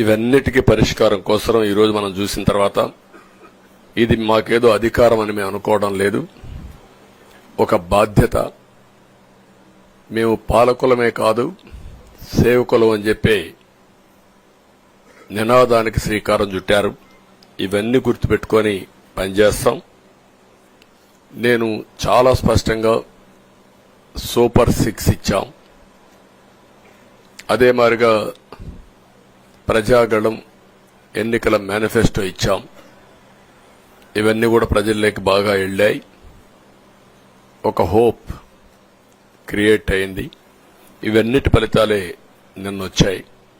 ఇవన్నిటికీ పరిష్కారం కోసం ఈరోజు మనం చూసిన తర్వాత ఇది మాకేదో అధికారం అని మేము అనుకోవడం లేదు. ఒక బాధ్యత. మేము పాలకులమే కాదు సేవకులం అని చెప్పి నినాదానికి శ్రీకారం చుట్టారు. ఇవన్నీ గుర్తుపెట్టుకొని పనిచేస్తాం. నేను చాలా స్పష్టంగా సూపర్ 6 ఇచ్చాం. అదే మాదిరిగా ప్రజాగళం ఎన్నికల మేనిఫెస్టో ఇచ్చాం. ఇవన్నీ కూడా ప్రజల్లోకి బాగా వెళ్ళాయి. ఒక హోప్ క్రియేట్ అయింది. ఇవన్నిటి ఫలితాలే నిన్న వచ్చాయి.